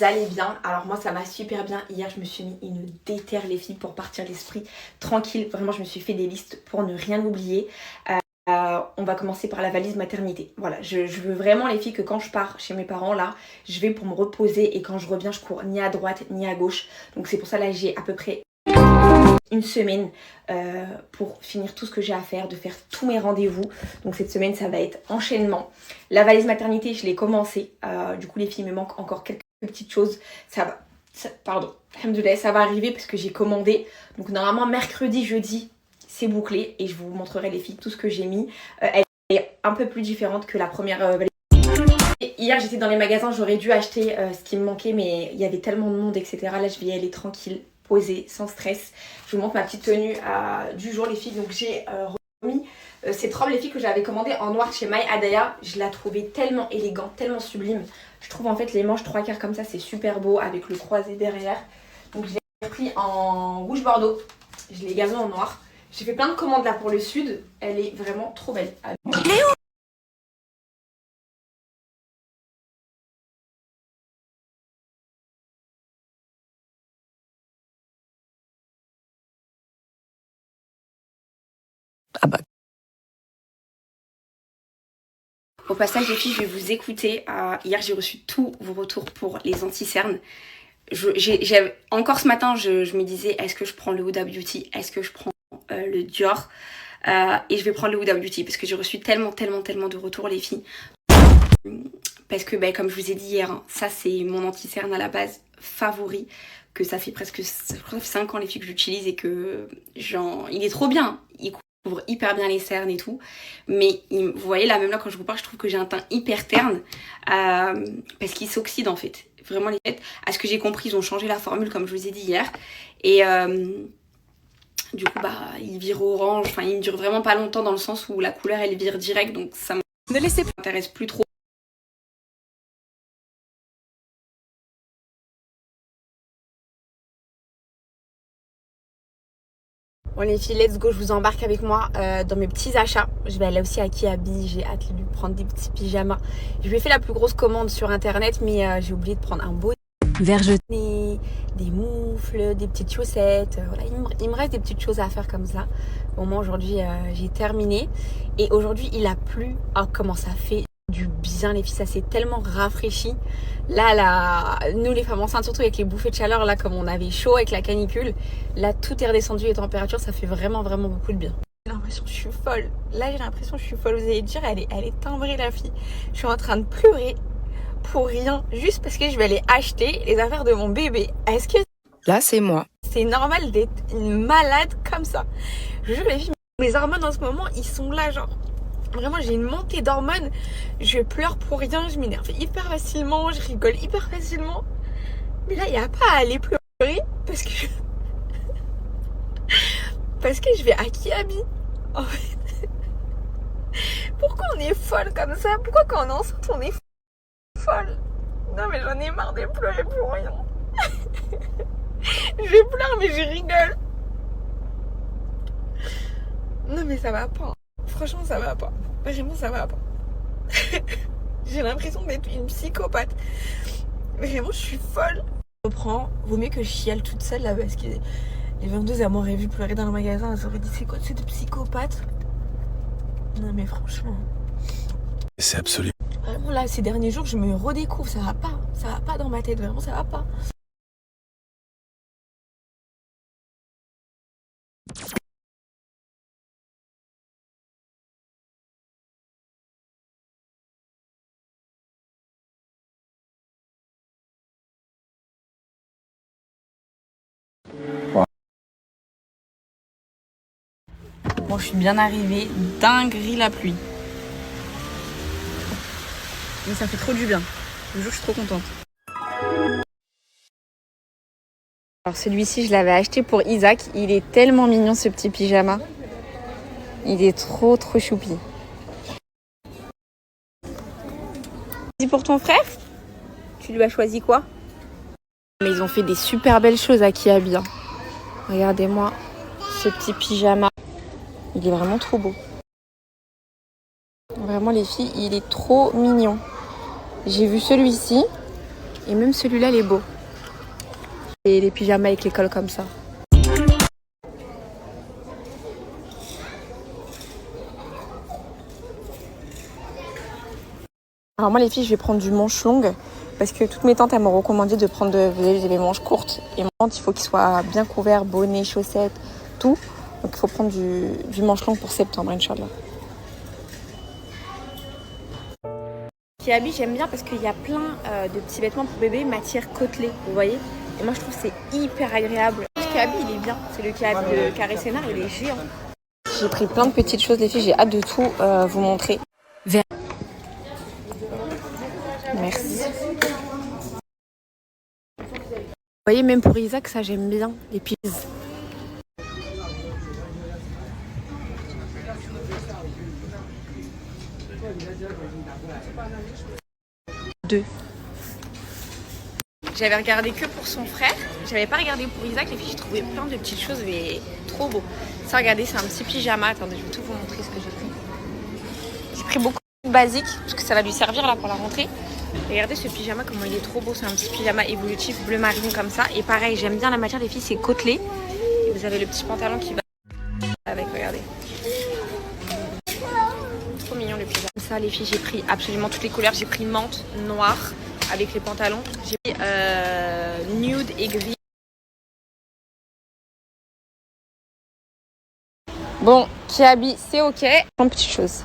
allez bien. Alors moi ça m'a super bien. Hier je me suis mis une déterre les filles pour partir l'esprit tranquille. Vraiment je me suis fait des listes pour ne rien oublier. On va commencer par la valise maternité. Voilà, je veux vraiment les filles que quand je pars chez mes parents là, je vais pour me reposer et quand je reviens je cours ni à droite ni à gauche. Donc c'est pour ça là j'ai à peu près une semaine pour finir tout ce que j'ai à faire, de faire tous mes rendez-vous. Donc cette semaine ça va être enchaînement. La valise maternité je l'ai commencé. Du coup les filles, il me manque encore quelques petites choses. Pardon, alhamdoulilah, ça va arriver parce que j'ai commandé. Donc normalement mercredi, jeudi c'est bouclé et je vous montrerai les filles tout ce que j'ai mis. Elle est un peu plus différente que la première valise. Hier j'étais dans les magasins, j'aurais dû acheter ce qui me manquait mais il y avait tellement de monde etc. Là je vais y aller tranquille, posée, sans stress. Je vous montre ma petite tenue du jour les filles. Donc j'ai remis cette robe les filles que j'avais commandée en noir chez My Hadaya. Je la trouvais tellement élégante, tellement sublime. Je trouve en fait les manches 3/4 comme ça c'est super beau avec le croisé derrière. Donc je l'ai pris en rouge bordeaux. Je l'ai également en noir. J'ai fait plein de commandes là pour le sud. Elle est vraiment trop belle. Léo! Ah bah. Au passage les filles, je vais vous écouter. Hier j'ai reçu tous vos retours pour les anti-cernes. Encore ce matin je me disais est-ce que je prends le Huda Beauty, est-ce que je prends le Dior et je vais prendre le Huda Beauty parce que j'ai reçu tellement de retours les filles. Parce que comme je vous ai dit hier, hein, ça c'est mon anti-cerne à la base favori, que ça fait presque 5 ans les filles que j'utilise et que il est trop bien, il couvre hyper bien les cernes et tout, mais vous voyez là même là quand je vous parle je trouve que j'ai un teint hyper terne parce qu'il s'oxyde en fait. Vraiment les têtes, à ce que j'ai compris ils ont changé la formule comme je vous ai dit hier et du coup il vire orange, enfin il me dure vraiment pas longtemps dans le sens où la couleur elle vire direct donc ça m'intéresse plus trop. Bon les filles, let's go, je vous embarque avec moi dans mes petits achats. Je vais aller aussi à Kiabi, j'ai hâte de lui prendre des petits pyjamas. Je lui ai fait la plus grosse commande sur internet mais j'ai oublié de prendre un beau vergeté, des moufles, des petites chaussettes. Voilà, il me reste des petites choses à faire comme ça. Au moins aujourd'hui j'ai terminé. Et aujourd'hui il a plu. Oh comment ça fait du bien les filles, ça s'est tellement rafraîchi. Là, nous les femmes enceintes, surtout avec les bouffées de chaleur, là comme on avait chaud avec la canicule, là tout est redescendu les températures, ça fait vraiment beaucoup de bien. J'ai l'impression que je suis folle. Là j'ai l'impression que je suis folle. Vous allez dire, elle est timbrée la fille. Je suis en train de pleurer pour rien, juste parce que je vais aller acheter les affaires de mon bébé. Est-ce que là c'est moi, c'est normal d'être une malade comme ça? Je jure les filles, mes hormones en ce moment ils sont là genre. Vraiment j'ai une montée d'hormones, je pleure pour rien, je m'énerve hyper facilement, je rigole hyper facilement. Mais là il n'y a pas à aller pleurer parce que je vais à Kiabi. En fait. Pourquoi on est folle comme ça? Pourquoi quand on est enceinte on est folle? Non mais j'en ai marre de pleurer pour rien. Je pleure mais je rigole. Non mais ça va pas. Franchement ça va pas. Vraiment ça va pas. J'ai l'impression d'être une psychopathe. Vraiment je suis folle. Je reprends. Vaut mieux que je chiale toute seule là parce que les vendeuses elles m'auraient vu pleurer dans le magasin. Elles auraient dit c'est quoi cette psychopathe? Non mais franchement. c'est absolument... Vraiment là ces derniers jours je me redécouvre. Ça va pas dans ma tête. Vraiment ça va pas. Bon, je suis bien arrivée. Dinguerie la pluie. Mais ça fait trop du bien. Je vous jure, je suis trop contente. Alors celui-ci, je l'avais acheté pour Isaac. Il est tellement mignon ce petit pyjama. Il est trop choupi. Et pour ton frère, tu lui as choisi quoi? Mais ils ont fait des super belles choses à Kiabi. Regardez-moi ce petit pyjama. Il est vraiment trop beau. Vraiment les filles, il est trop mignon. J'ai vu celui-ci. Et même celui-là, il est beau. Et les pyjamas avec les cols comme ça. Alors moi les filles, je vais prendre du manche longue parce que toutes mes tantes elles m'ont recommandé de prendre des manches courtes. Et mon tante, il faut qu'il soit bien couvert, bonnet, chaussettes, tout. Donc il faut prendre du manche longue pour septembre, Inch'Allah. Kiabi, j'aime bien parce qu'il y a plein de petits vêtements pour bébé matière côtelée, vous voyez. Et moi je trouve que c'est hyper agréable. Le Kiabi il est bien, c'est le Kiabi de Carré Sénard, il est géant. J'ai pris plein de petites choses les filles, j'ai hâte de tout vous montrer. Merci. Vous voyez, même pour Isaac, ça j'aime bien, les pieds. Deux. J'avais regardé que pour son frère, j'avais pas regardé pour Isaac, les filles, j'ai trouvé plein de petites choses, mais trop beau. Ça, regardez, c'est un petit pyjama. Attendez, je vais tout vous montrer ce que j'ai pris. J'ai pris beaucoup de basiques, parce que ça va lui servir là pour la rentrée. Regardez ce pyjama, comment il est trop beau. C'est un petit pyjama évolutif bleu marine comme ça. Et pareil, j'aime bien la matière, les filles, c'est côtelé. Et vous avez le petit pantalon qui va avec, regardez. Trop mignon le pyjama. Comme ça, les filles, j'ai pris absolument toutes les couleurs. J'ai pris menthe, noir avec les pantalons. J'ai pris nude et gris. Bon, Kiabi, c'est ok. Plein de petites choses.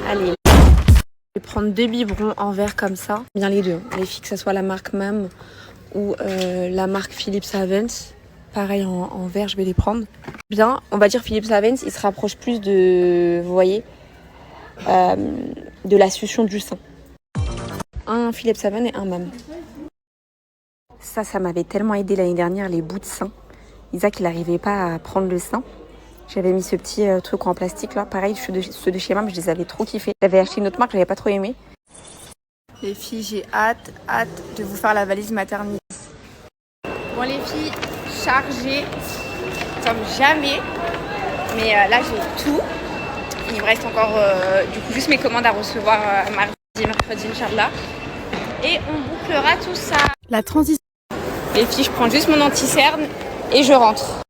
Allez. Je vais prendre 2 biberons en verre comme ça. Bien les deux. Les filles, que ce soit la marque Mam ou la marque Philips Avens. Pareil en verre, je vais les prendre. Bien, on va dire Philips Avens, il se rapproche plus de, vous voyez, de la succion du sein. Un Philips Avens et un Mam. Ça m'avait tellement aidé l'année dernière, les bouts de sein. Isaac, il n'arrivait pas à prendre le sein. J'avais mis ce petit truc en plastique là. Pareil, ceux de chez Mam, je les avais trop kiffés. J'avais acheté une autre marque, je n'avais pas trop aimé. Les filles, j'ai hâte de vous faire la valise maternité. Bon les filles, chargées comme jamais. Mais là, j'ai tout. Il me reste encore du coup juste mes commandes à recevoir mardi et mercredi, Inch'Allah. Et on bouclera tout ça. La transition. Les filles, je prends juste mon anti-cerne et je rentre.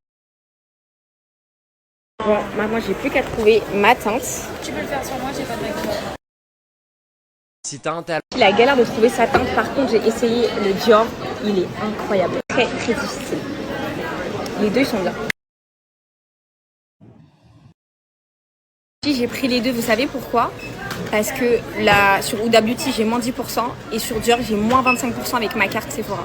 Bon, maintenant j'ai plus qu'à trouver ma teinte. Tu peux le faire sur moi, j'ai pas de maquillage. Si teinte, elle... La galère de trouver sa teinte, par contre, j'ai essayé le Dior, il est incroyable. Très très difficile. Les deux ils sont bien. J'ai pris les deux, vous savez pourquoi? Parce que là, sur Huda Beauty, j'ai moins 10% et sur Dior, j'ai moins 25% avec ma carte Sephora.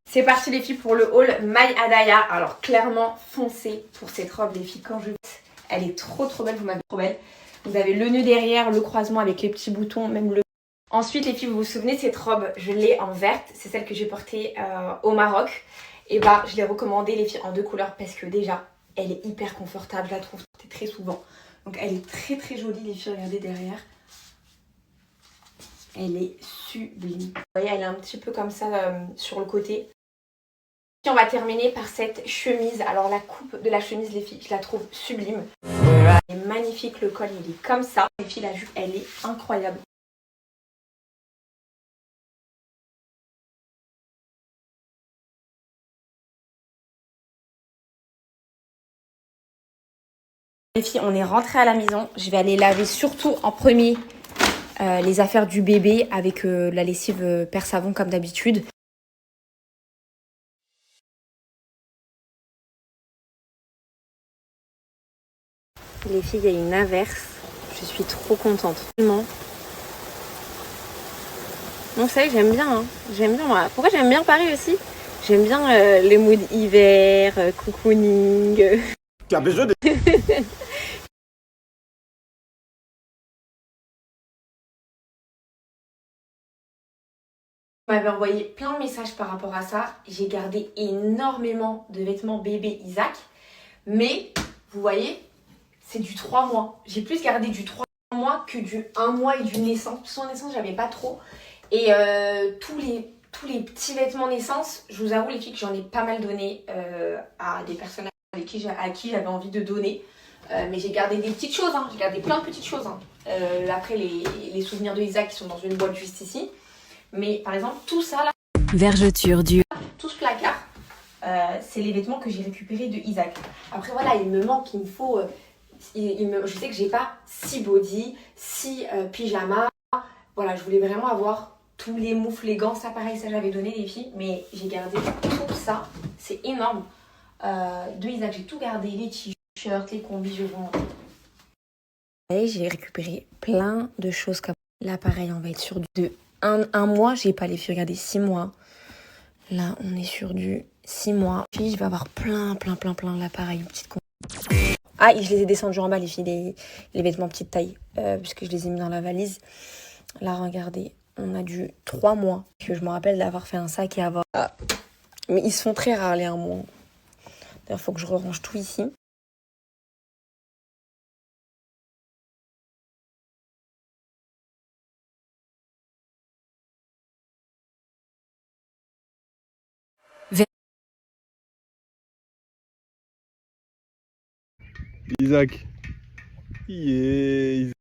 C'est parti les filles pour le haul My Hadaya. Alors clairement, foncez pour cette robe les filles quand je... Elle est trop belle, vous m'avez trop belle. Vous avez le nœud derrière, le croisement avec les petits boutons, même le... Ensuite les filles, vous vous souvenez, cette robe, je l'ai en verte. C'est celle que j'ai portée au Maroc. Et bah, je l'ai recommandée les filles en 2 couleurs parce que déjà, elle est hyper confortable, je la trouve très souvent. Donc elle est très jolie les filles, regardez derrière. Elle est sublime. Vous voyez, elle est un petit peu comme ça sur le côté. Et on va terminer par cette chemise. Alors la coupe de la chemise les filles, je la trouve sublime. Elle est magnifique, le col il est comme ça. Les filles, la jupe elle est incroyable. Les filles, on est rentré à la maison. Je vais aller laver surtout en premier les affaires du bébé avec la lessive Perse-Savon comme d'habitude. Les filles, il y a une averse. Je suis trop contente. Vraiment. Bon, ça y est, j'aime bien. Hein. J'aime bien. Moi. Pourquoi j'aime bien Paris aussi? J'aime bien les moods hiver, cocooning. Tu as besoin de... Vous m'avez envoyé plein de messages par rapport à ça. J'ai gardé énormément de vêtements bébé Isaac. Mais, vous voyez, c'est du 3 mois. J'ai plus gardé du 3 mois que du 1 mois et du naissance. Son naissance, j'avais pas trop. Et tous les petits vêtements naissance, je vous avoue les filles que j'en ai pas mal donné à des personnes à qui j'avais envie de donner. Mais j'ai gardé des petites choses, hein. J'ai gardé plein de petites choses. Hein. Après les souvenirs de Isaac qui sont dans une boîte juste ici. Mais par exemple tout ça là, Vergeture du tout ce placard, c'est les vêtements que j'ai récupérés de Isaac. Après voilà, il me manque, il me faut... je sais que j'ai pas 6 body, 6 pyjamas. Voilà, je voulais vraiment avoir tous les moufles, les gants, ça pareil, ça j'avais donné les filles. Mais j'ai gardé tout ça, c'est énorme. De Isaac, j'ai tout gardé, les t-shirts, les combis, je vends. Et j'ai récupéré plein de choses comme là, pareil, on va être sur du un mois, j'ai pas les filles, regardez, 6 mois. Là, on est sur du 6 mois. Puis je vais avoir plein, là, pareil, une petite... Ah, et je les ai descendus en bas, les filles, les vêtements petite taille, puisque je les ai mis dans la valise. Là, regardez, on a du 3 mois. Que je me rappelle d'avoir fait un sac et avoir... Ah. Mais ils se font très rares, les 1 mois. D'ailleurs, il faut que je range tout ici. Isaac. Yeah.